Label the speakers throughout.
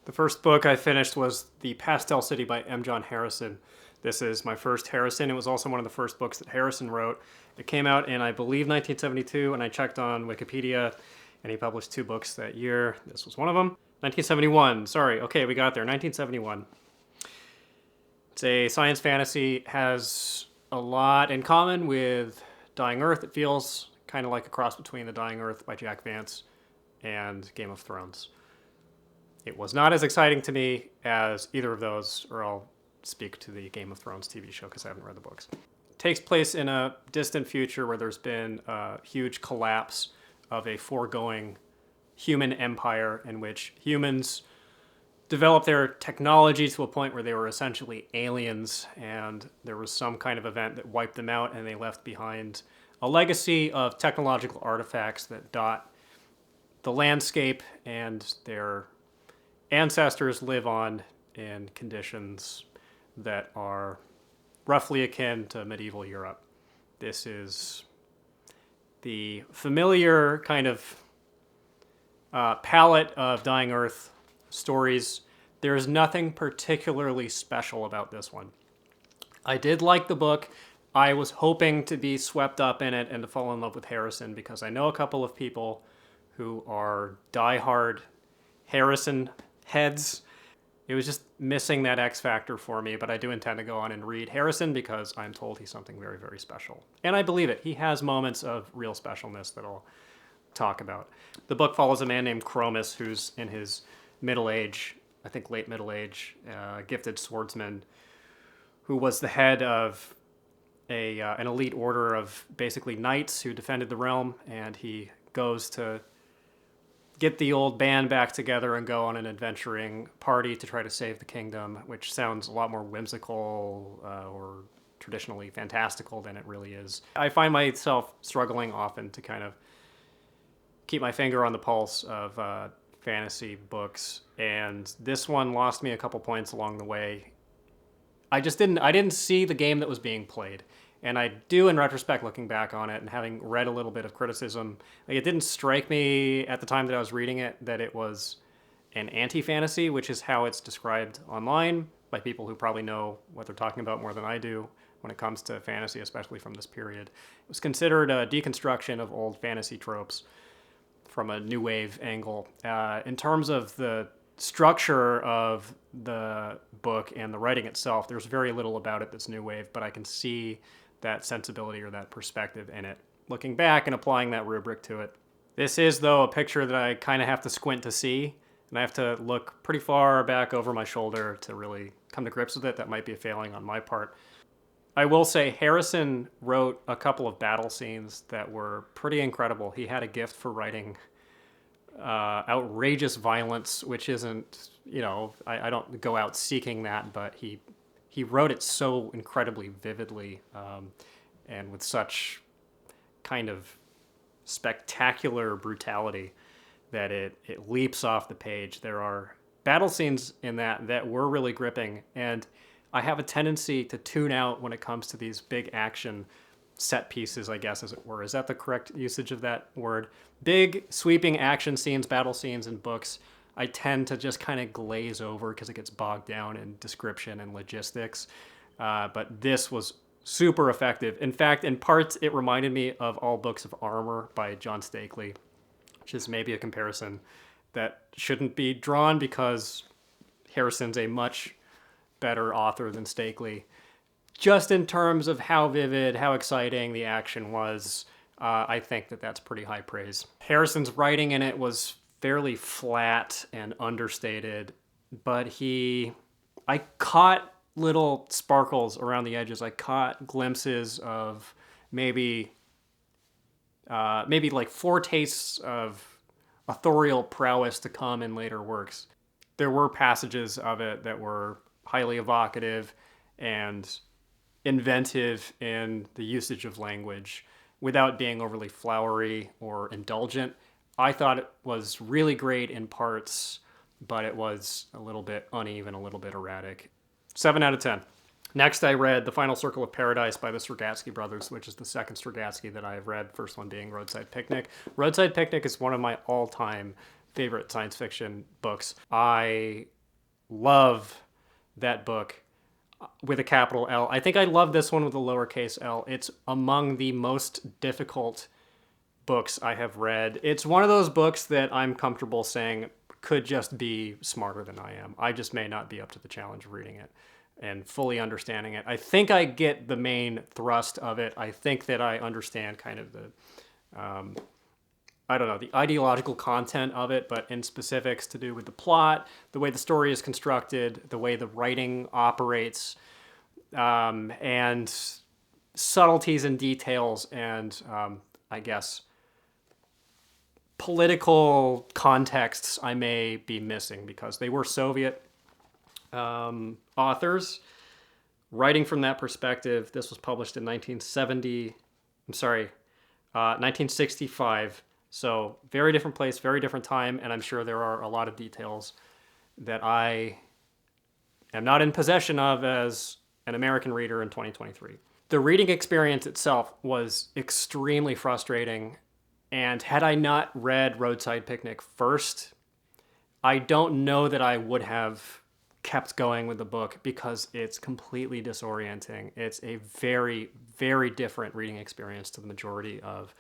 Speaker 1: The first book I finished was The Pastel City by M. John Harrison. This is my first Harrison. It was also one of the first books that Harrison wrote. It came out in, I believe, 1972, and I checked on Wikipedia, and he published 2 books that year. This was one of them. 1971, sorry, okay, we got there, 1971. It's a science fantasy, has a lot in common with Dying Earth. It feels kind of like a cross between The Dying Earth by Jack Vance and Game of Thrones. It was not as exciting to me as either of those, or I'll speak to the Game of Thrones TV show because I haven't read the books. It takes place in a distant future where there's been a huge collapse of a foregoing human empire in which humans developed their technology to a point where they were essentially aliens, and there was some kind of event that wiped them out, and they left behind a legacy of technological artifacts that dot the landscape, and their ancestors live on in conditions that are roughly akin to medieval Europe. This is the familiar kind of palette of Dying Earth stories. There is nothing particularly special about this one. I did like the book. I was hoping to be swept up in it and to fall in love with Harrison because I know a couple of people who are diehard Harrison heads. It was just missing that X factor for me, but I do intend to go on and read Harrison because I'm told he's something very, very special. And I believe it. He has moments of real specialness that I'll talk about. The book follows a man named Chromis who's in his middle age, I think late middle age, gifted swordsman who was the head of an elite order of basically knights who defended the realm, and he goes to get the old band back together and go on an adventuring party to try to save the kingdom, which sounds a lot more whimsical or traditionally fantastical than it really is. I find myself struggling often to kind of keep my finger on the pulse of fantasy books, and this one lost me a couple points along the way. I didn't see the game that was being played. And I do, in retrospect, looking back on it and having read a little bit of criticism, like it didn't strike me at the time that I was reading it that it was an anti-fantasy, which is how it's described online by people who probably know what they're talking about more than I do when it comes to fantasy, especially from this period. It was considered a deconstruction of old fantasy tropes from a new wave angle. In terms of the structure of the book and the writing itself, there's very little about it that's new wave, but I can see that sensibility or that perspective in it, looking back and applying that rubric to it. This is, though, a picture that I kind of have to squint to see, and I have to look pretty far back over my shoulder to really come to grips with it. That might be a failing on my part. I will say Harrison wrote a couple of battle scenes that were pretty incredible. He had a gift for writing outrageous violence, which isn't, I don't go out seeking that, but he wrote it so incredibly vividly and with such kind of spectacular brutality that it leaps off the page. There are battle scenes in that were really gripping, and I have a tendency to tune out when it comes to these big action set pieces, I guess, as it were. Is that the correct usage of that word? Big sweeping action scenes, battle scenes in books, I tend to just kind of glaze over because it gets bogged down in description and logistics. But this was super effective. In fact, in parts, it reminded me of All Books of Armor by John Stakely, which is maybe a comparison that shouldn't be drawn because Harrison's a much better author than Stakely. Just in terms of how vivid, how exciting the action was, I think that's pretty high praise. Harrison's writing in it was fairly flat and understated, but I caught little sparkles around the edges. I caught glimpses of maybe like foretastes of authorial prowess to come in later works. There were passages of it that were highly evocative and inventive in the usage of language without being overly flowery or indulgent. I thought it was really great in parts, but it was a little bit uneven, a little bit erratic. 7 out of 10. Next, I read The Final Circle of Paradise by the Strugatsky brothers, which is the second Strugatsky that I have read, first one being Roadside Picnic. Roadside Picnic is one of my all-time favorite science fiction books. I love that book with a capital L. I think I love this one with a lowercase l. It's among the most difficult books I have read. It's one of those books that I'm comfortable saying could just be smarter than I am. I just may not be up to the challenge of reading it and fully understanding it. I think I get the main thrust of it. I think that I understand kind of the, I don't know, the ideological content of it, but in specifics to do with the plot, the way the story is constructed, the way the writing operates, and subtleties and details, and I guess political contexts I may be missing because they were Soviet authors writing from that perspective. This was published in 1965. So very different place, very different time, and I'm sure there are a lot of details that I am not in possession of as an American reader in 2023. The reading experience itself was extremely frustrating, and had I not read Roadside Picnic first, I don't know that I would have kept going with the book because it's completely disorienting. It's a very, very different reading experience to the majority of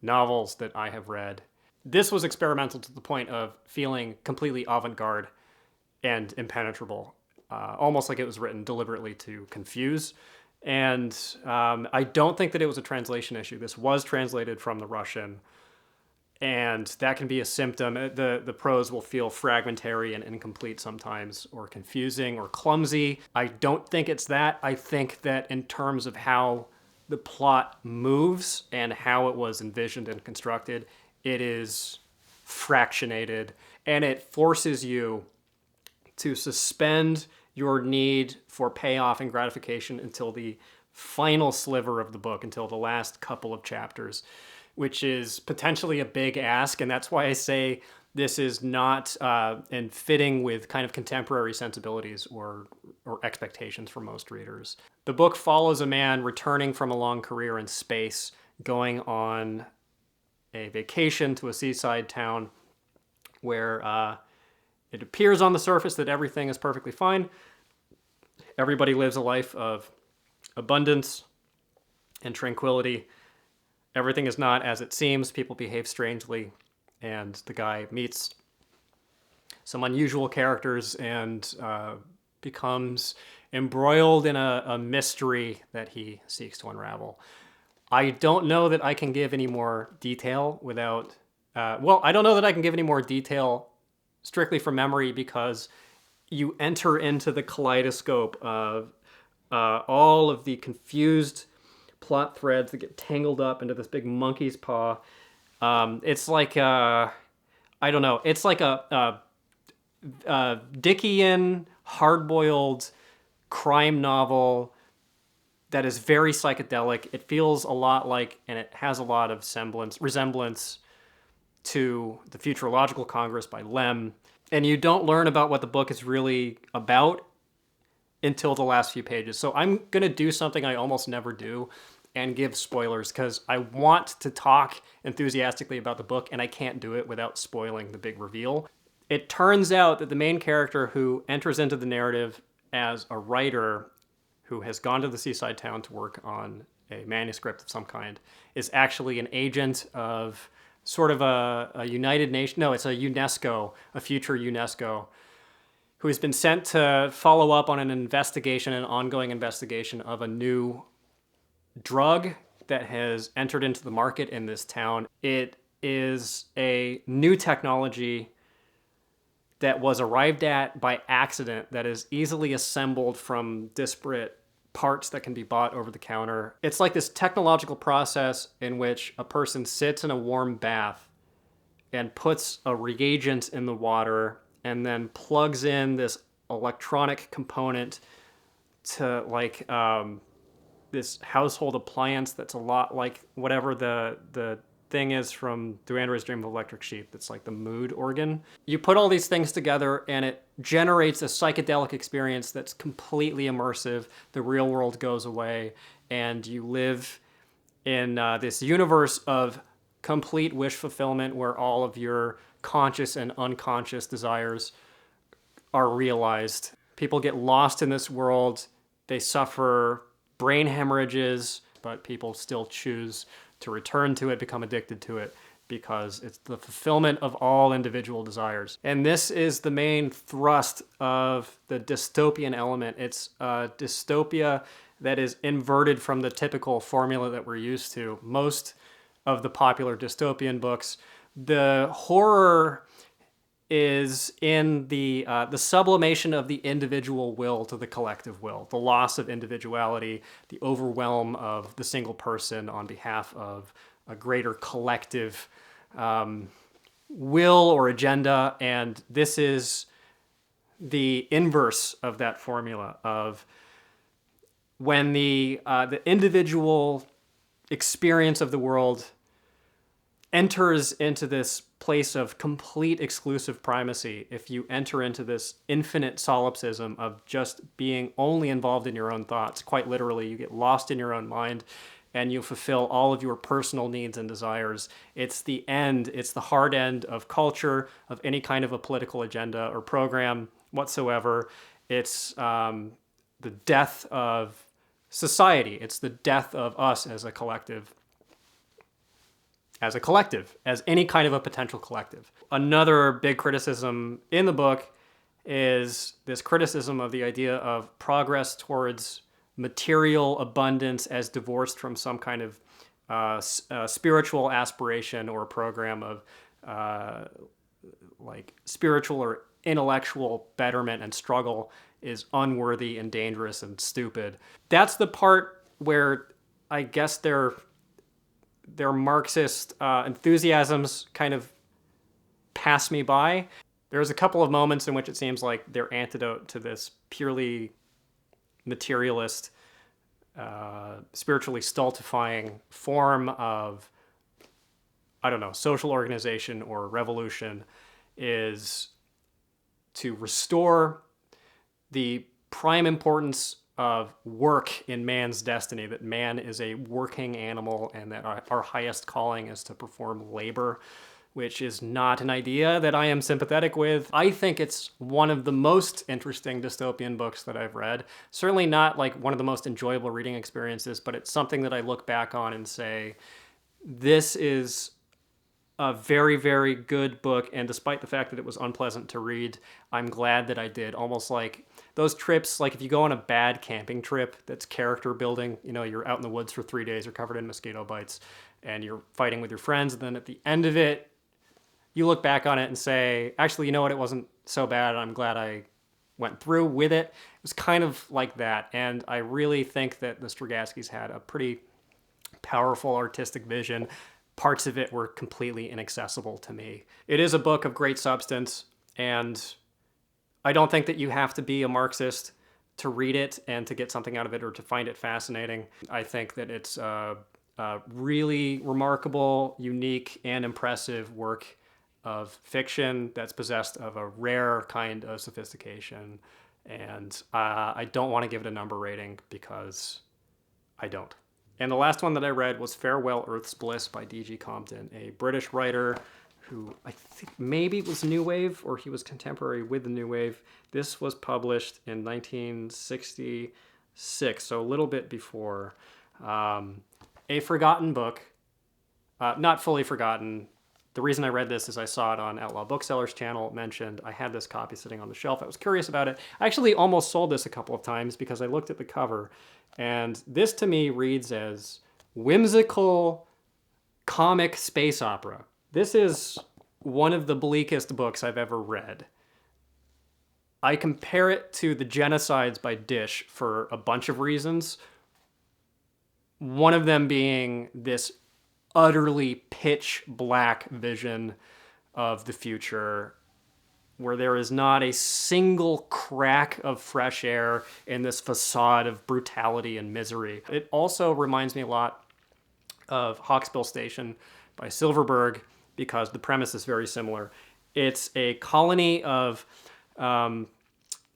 Speaker 1: novels that I have read. This was experimental to the point of feeling completely avant-garde and impenetrable, almost like it was written deliberately to confuse. And I don't think that it was a translation issue. This was translated from the Russian, and that can be a symptom. The prose will feel fragmentary and incomplete sometimes, or confusing or clumsy. I don't think it's that. I think that in terms of how the plot moves and how it was envisioned and constructed, it is fractionated, and it forces you to suspend your need for payoff and gratification until the final sliver of the book, until the last couple of chapters, which is potentially a big ask. And that's why I say this is not in fitting with kind of contemporary sensibilities or expectations for most readers. The book follows a man returning from a long career in space, going on a vacation to a seaside town where it appears on the surface that everything is perfectly fine. Everybody lives a life of abundance and tranquility. Everything is not as it seems. People behave strangely. And the guy meets some unusual characters and becomes embroiled in a mystery that he seeks to unravel. I don't know that I can give any more detail without... I don't know that I can give any more detail strictly from memory because you enter into the kaleidoscope of all of the confused plot threads that get tangled up into this big monkey's paw. It's like, I don't know, it's like a Dickian, hard-boiled crime novel that is very psychedelic. It feels a lot like, and it has a lot of resemblance to The Futurological Congress by Lem. And you don't learn about what the book is really about until the last few pages. So I'm going to do something I almost never do and give spoilers because I want to talk enthusiastically about the book and I can't do it without spoiling the big reveal. It turns out that the main character who enters into the narrative as a writer who has gone to the seaside town to work on a manuscript of some kind is actually an agent of sort of a United Nations, no, it's a UNESCO, a future UNESCO, who has been sent to follow up on an ongoing investigation of a new drug that has entered into the market in this town. It is a new technology that was arrived at by accident that is easily assembled from disparate parts that can be bought over the counter. It's like this technological process in which a person sits in a warm bath and puts a reagent in the water and then plugs in this electronic component to like this household appliance that's a lot like whatever the thing is from Do Androids Dream of Electric Sheep. That's like the mood organ. You put all these things together and it generates a psychedelic experience that's completely immersive. The real world goes away and you live in this universe of complete wish fulfillment where all of your conscious and unconscious desires are realized. People get lost in this world. They suffer brain hemorrhages, but people still choose to return to it, become addicted to it, because it's the fulfillment of all individual desires. And this is the main thrust of the dystopian element. It's a dystopia that is inverted from the typical formula that we're used to. Most of the popular dystopian books, the horror is in the sublimation of the individual will to the collective will, the loss of individuality, the overwhelm of the single person on behalf of a greater collective will or agenda. And this is the inverse of that formula of when the individual experience of the world enters into this place of complete exclusive primacy. If you enter into this infinite solipsism of just being only involved in your own thoughts, quite literally, you get lost in your own mind and you fulfill all of your personal needs and desires. It's the end, it's the hard end of culture, of any kind of a political agenda or program whatsoever. It's the death of society. It's the death of us as a collective. As any kind of a potential collective. Another big criticism in the book is this criticism of the idea of progress towards material abundance as divorced from some kind of spiritual aspiration or program of like spiritual or intellectual betterment and struggle is unworthy and dangerous and stupid. That's the part where I guess their Marxist enthusiasms kind of pass me by. There's a couple of moments in which it seems like their antidote to this purely materialist, spiritually stultifying form of, I don't know, social organization or revolution is to restore the prime importance of work in man's destiny, that man is a working animal and that our highest calling is to perform labor, which is not an idea that I am sympathetic with. I think it's one of the most interesting dystopian books that I've read. Certainly not like one of the most enjoyable reading experiences, but it's something that I look back on and say, this is a very, very good book. And despite the fact that it was unpleasant to read, I'm glad that I did. Almost like those trips, like if you go on a bad camping trip that's character building, you know, you're out in the woods for 3 days, you're covered in mosquito bites, and you're fighting with your friends. And then at the end of it, you look back on it and say, actually, you know what? It wasn't so bad. I'm glad I went through with it. It was kind of like that. And I really think that the Strugatsky's had a pretty powerful artistic vision. Parts of it were completely inaccessible to me. It is a book of great substance, and I don't think that you have to be a Marxist to read it and to get something out of it or to find it fascinating. I think that it's a really remarkable, unique, and impressive work of fiction that's possessed of a rare kind of sophistication. And I don't want to give it a number rating because I don't. And the last one that I read was Farewell Earth's Bliss by D.G. Compton, a British writer who I think maybe was New Wave or he was contemporary with the New Wave. This was published in 1966, so a little bit before. A forgotten book, not fully forgotten. The reason I read this is I saw it on Outlaw Booksellers channel. It mentioned I had this copy sitting on the shelf. I was curious about it. I actually almost sold this a couple of times because I looked at the cover. And this to me reads as whimsical comic space opera. This is one of the bleakest books I've ever read. I compare it to The Genocides by Dish for a bunch of reasons. One of them being this utterly pitch black vision of the future where there is not a single crack of fresh air in this facade of brutality and misery. It also reminds me a lot of Hawksbill Station by Silverberg because the premise is very similar. It's a colony of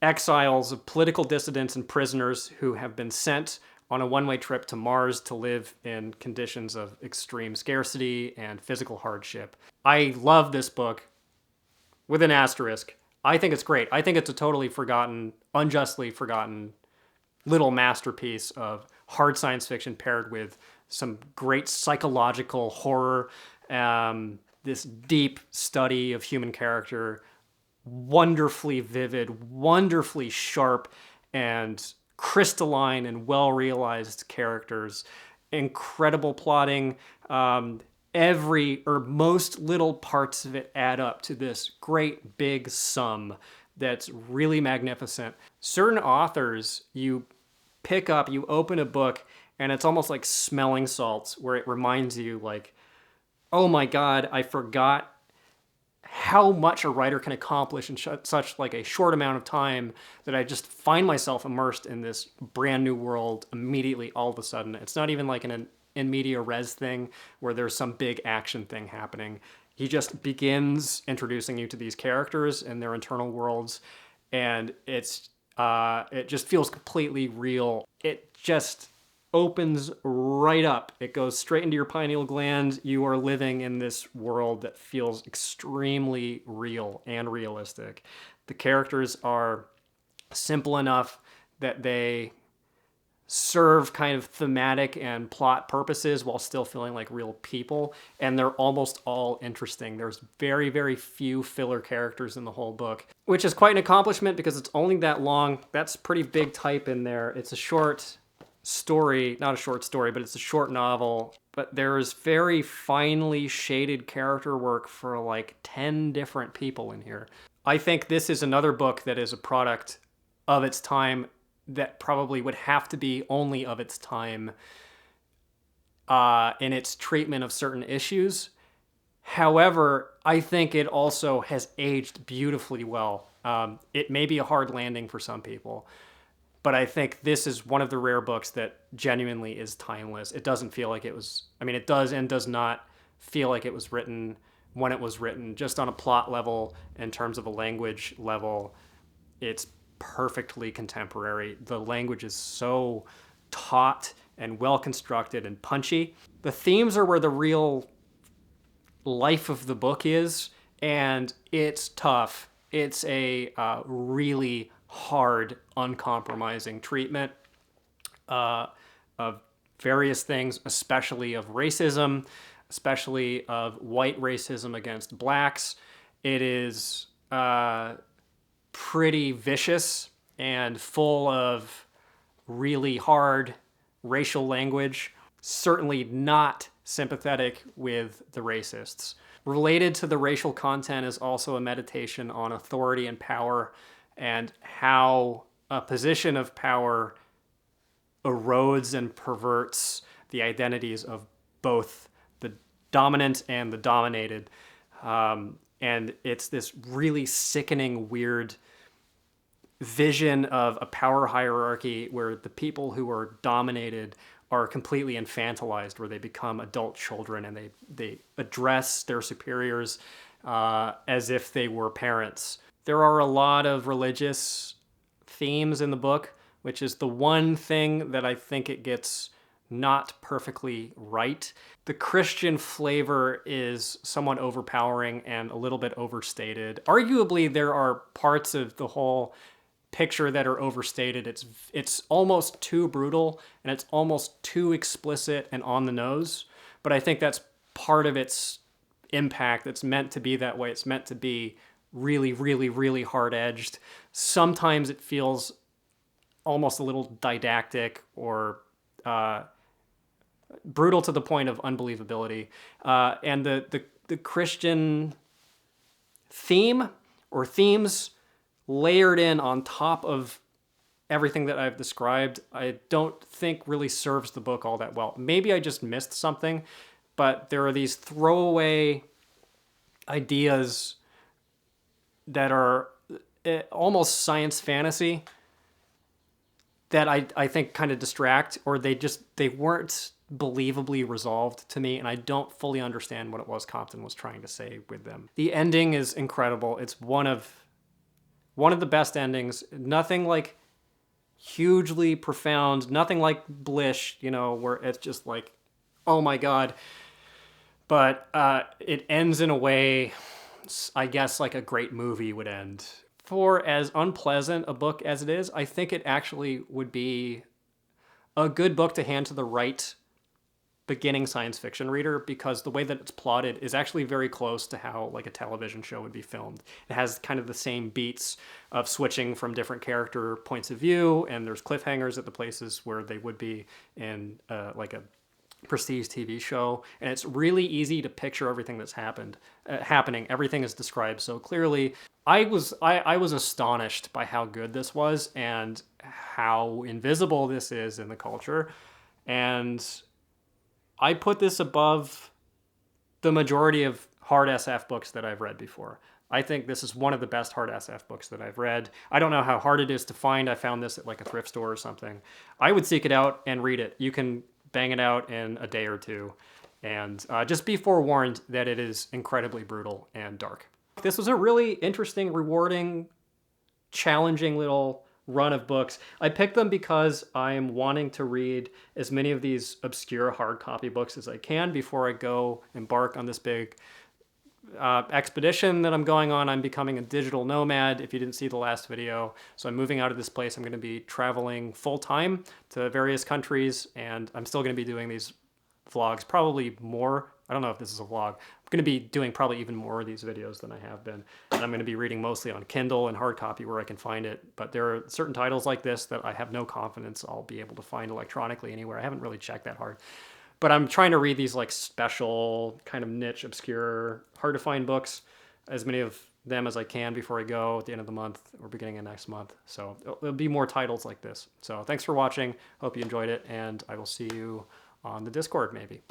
Speaker 1: exiles, of political dissidents and prisoners who have been sent on a one-way trip to Mars to live in conditions of extreme scarcity and physical hardship. I love this book with an asterisk. I think it's great. I think it's a totally forgotten, unjustly forgotten little masterpiece of hard science fiction paired with some great psychological horror, this deep study of human character, wonderfully vivid, wonderfully sharp, and crystalline and well realized characters, incredible plotting. Every or most little parts of it add up to this great big sum that's really magnificent. Certain authors, you pick up, you open a book, and it's almost like smelling salts, where it reminds you, like, oh my God, I forgot how much a writer can accomplish in such like a short amount of time, that I just find myself immersed in this brand new world immediately all of a sudden. It's not even like an in media res thing where there's some big action thing happening. He just begins introducing you to these characters and their internal worlds, and it just feels completely real. It just opens right up. It goes straight into your pineal gland. You are living in this world that feels extremely real and realistic. The characters are simple enough that they serve kind of thematic and plot purposes while still feeling like real people, and they're almost all interesting. There's very, very few filler characters in the whole book, which is quite an accomplishment because it's only that long. That's pretty big type in there. It's a short story, not a short story, but it's a short novel. But there's very finely shaded character work for like 10 different people in here. I think this is another book that is a product of its time that probably would have to be only of its time in its treatment of certain issues. However, I think it also has aged beautifully well. It may be a hard landing for some people, but I think this is one of the rare books that genuinely is timeless. It doesn't feel like it was, I mean, it does and does not feel like it was written when it was written. Just on a plot level, in terms of a language level, it's perfectly contemporary. The language is so taut and well constructed and punchy. The themes are where the real life of the book is, and it's tough. It's a really hard, uncompromising treatment of various things, especially of racism, especially of white racism against blacks. It is pretty vicious and full of really hard racial language. Certainly not sympathetic with the racists. Related to the racial content is also a meditation on authority and power, and how a position of power erodes and perverts the identities of both the dominant and the dominated. And it's this really sickening, weird vision of a power hierarchy where the people who are dominated are completely infantilized, where they become adult children and they address their superiors as if they were parents. There are a lot of religious themes in the book, which is the one thing that I think it gets not perfectly right. The Christian flavor is somewhat overpowering and a little bit overstated. Arguably, there are parts of the whole picture that are overstated. It's almost too brutal and it's almost too explicit and on the nose, but I think that's part of its impact. It's meant to be that way. It's meant to be really, really, really hard-edged. Sometimes it feels almost a little didactic or brutal to the point of unbelievability. And the Christian theme or themes layered in on top of everything that I've described, I don't think really serves the book all that well. Maybe I just missed something, but there are these throwaway ideas that are almost science fantasy that I think kind of distract, or they weren't believably resolved to me, and I don't fully understand what it was Compton was trying to say with them. The ending is incredible. It's one of the best endings. Nothing like hugely profound, nothing like Bliss, where it's just like, oh my God. But it ends in a way, I guess, like a great movie would end. For as unpleasant a book as it is, I think it actually would be a good book to hand to the right beginning science fiction reader, because the way that it's plotted is actually very close to how like a television show would be filmed. It has kind of the same beats of switching from different character points of view, and there's cliffhangers at the places where they would be in like a prestige TV show, and it's really easy to picture everything that's happening. Everything is described so clearly. I was astonished by how good this was and how invisible this is in the culture, and I put this above the majority of hard SF books that I've read before. I think this is one of the best hard SF books that I've read. I don't know how hard it is to find. I found this at like a thrift store or something. I would seek it out and read it. You can bang it out in a day or two. And just be forewarned that it is incredibly brutal and dark. This was a really interesting, rewarding, challenging little run of books. I picked them because I'm wanting to read as many of these obscure hard copy books as I can before I go embark on this big expedition that I'm going on. I'm becoming a digital nomad, if you didn't see the last video. So I'm moving out of this place. I'm going to be traveling full time to various countries, and I'm still going to be doing these vlogs, probably more. I don't know if this is a vlog. I'm going to be doing probably even more of these videos than I have been. And I'm going to be reading mostly on Kindle and hard copy where I can find it. But there are certain titles like this that I have no confidence I'll be able to find electronically anywhere. I haven't really checked that hard. But I'm trying to read these like special, kind of niche, obscure, hard to find books, as many of them as I can before I go at the end of the month or beginning of next month. So there'll be more titles like this. So thanks for watching. Hope you enjoyed it, and I will see you on the Discord maybe.